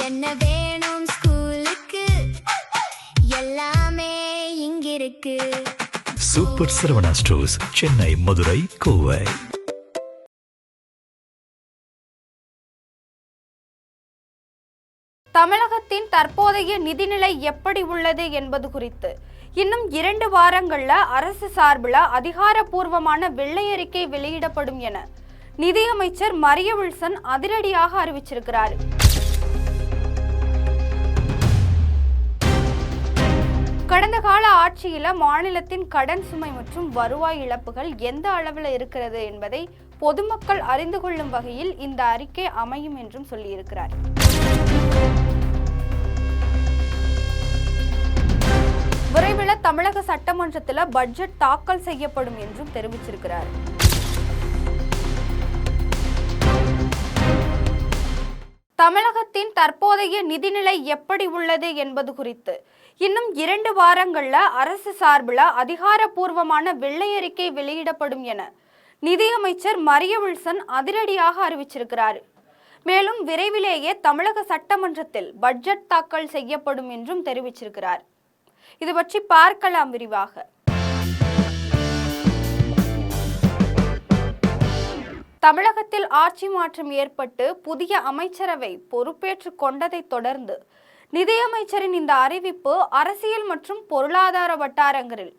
என்ன வேணும் ஸ்கூலுக்கு எல்லாமே இங்கிருக்கு. Super Saravana stores, Chennai, Madurai, Kovai. தமிழகத்தின் தற்போதைய நிதிநிலை எப்படி உள்ளது என்பது குறித்து இன்னும் 2 வாரங்கள்ல அரசு சார்பில் அதிகாரப்பூர்வமான வெள்ளை அறிக்கை வெளியிடப்படும் என நிதியமைச்சர் மரிய வில்சன் அதிரடியாக அறிவிச்சிருக்கிறார். கடந்த கால ஆட்சியில மாநிலத்தின் கடன் சுமை மற்றும் வருவாய் இழப்புகள் எந்த அளவில் இருக்கிறது என்பதை பொதுமக்கள் அறிந்து கொள்ளும் வகையில் இந்த அறிக்கை அமையும் என்றும் சொல்லியிருக்கிறார். விரைவில் தமிழக சட்டமன்றத்தில் பட்ஜெட் தாக்கல் செய்யப்படும் என்றும் தெரிவிச்சிருக்கிறார். தமிழகத்தின் தற்போதைய நிதிநிலை எப்படி உள்ளது என்பது குறித்து இன்னும் 2 வாரங்கள்ல அரசு சார்பில் அதிகாரப்பூர்வமான வெள்ளை அறிக்கை வெளியிடப்படும் என நிதியமைச்சர் மரிய வில்சன் அதிரடியாக அறிவிச்சிருக்கிறார். மேலும் விரைவிலேயே தமிழக சட்டமன்றத்தில் பட்ஜெட் தாக்கல் செய்யப்படும் என்றும் தெரிவிச்சிருக்கிறார். இது பற்றி பார்க்கலாம் விரிவாக. தமிழகத்தில் ஆட்சி மாற்றம் ஏற்பட்டு புதிய அமைச்சரவை பொறுப்பேற்றுக் கொண்டதை தொடர்ந்து நிதியமைச்சரின் இந்த அறிவிப்பு அரசியல் மற்றும் பொருளாதார வட்டாரங்களில்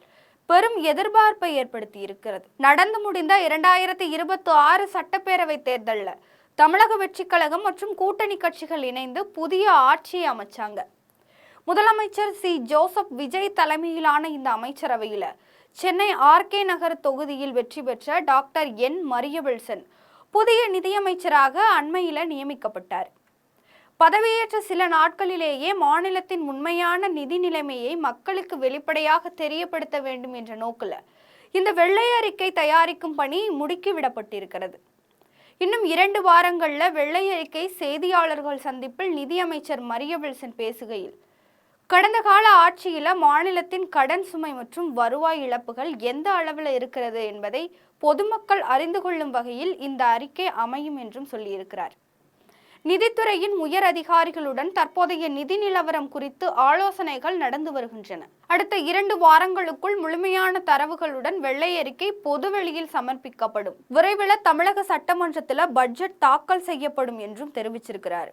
பெரும் எதிர்பார்ப்பை ஏற்படுத்தி இருக்கிறது. நடந்து முடிந்த 2026 சட்டப்பேரவை தேர்தலில் தமிழக வெற்றி கழகம் மற்றும் கூட்டணி கட்சிகள் இணைந்து புதிய ஆட்சியை அமைச்சாங்க. முதலமைச்சர் சி. ஜோசப் விஜய் தலைமையிலான இந்த அமைச்சரவையில் சென்னை RK நகர் தொகுதியில் வெற்றி பெற்ற டாக்டர் என். மரிய வில்சன் புதிய நிதியமைச்சராக அண்மையில் நியமிக்கப்பட்டார். பதவியேற்ற சில நாட்களிலேயே மாநிலத்தின் உண்மையான நிதி நிலைமையை மக்களுக்கு வெளிப்படையாக தெரியப்படுத்த வேண்டும் என்ற நோக்கில் இந்த வெள்ளை அறிக்கை தயாரிக்கும் பணி முடுக்கிவிடப்பட்டிருக்கிறது. இன்னும் 2 வாரங்கள்ல வெள்ளை அறிக்கை செய்தியாளர்கள் சந்திப்பில் நிதியமைச்சர் மரிய வில்சன் பேசுகையில், கடந்த கால ஆட்சியில மாநிலத்தின் கடன் சுமை மற்றும் வருவாய் இழப்புகள் எந்த அளவில் இருக்கிறது என்பதை பொதுமக்கள் அறிந்து கொள்ளும் வகையில் இந்த அறிக்கை அமையும் என்றும் சொல்லியிருக்கிறார். நிதித்துறையின் உயர் அதிகாரிகளுடன் தற்போதைய நிதி நிலவரம் குறித்து ஆலோசனைகள் நடந்து வருகின்றன. அடுத்த 2 வாரங்களுக்குள் முழுமையான தரவுகளுடன் வெள்ளை அறிக்கை பொதுவெளியில் சமர்ப்பிக்கப்படும். விரைவில் தமிழக சட்டமன்றத்தில் பட்ஜெட் தாக்கல் செய்யப்படும் என்றும் தெரிவிச்சிருக்கிறார்.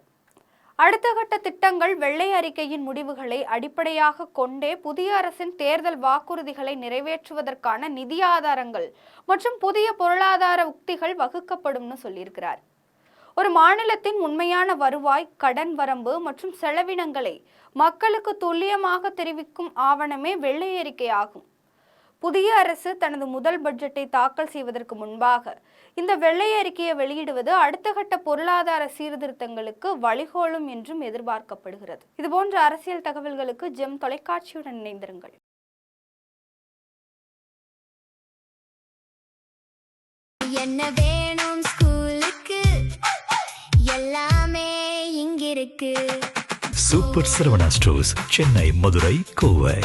அடுத்த கட்ட திட்டங்கள் வெள்ளை அறிக்கையின் முடிவுகளை அடிப்படையாக கொண்டே புதிய அரசின் தேர்தல் வாக்குறுதிகளை நிறைவேற்றுவதற்கான நிதி ஆதாரங்கள் மற்றும் புதிய பொருளாதார உக்திகள் வகுக்கப்படும்னு சொல்லியிருக்கிறார். ஒரு மாநிலத்தின் உண்மையான வருவாய், கடன் வரம்பு மற்றும் செலவினங்களை மக்களுக்கு துல்லியமாக தெரிவிக்கும் ஆவணமே வெள்ளை அறிக்கை ஆகும். புதிய அரசு தனது முதல் பட்ஜெட்டை தாக்கல் செய்வதற்கு முன்பாக இந்த வெள்ளை அறிக்கையை வெளியிடுவது அடுத்த கட்ட பொருளாதார சீர்திருத்தங்களுக்கு வழிகோலும் என்றும் எதிர்பார்க்கப்படுகிறது. இதுபோன்ற அரசியல் தகவல்களுக்கு ஜெம் தொலைக்காட்சியுடன் இணைந்திருங்கள். என்ன வேணும் ஸ்கூலுக்கு எல்லாமே இங்கிருக்கு. Super Saravana stores, Chennai, Madurai, Kovai.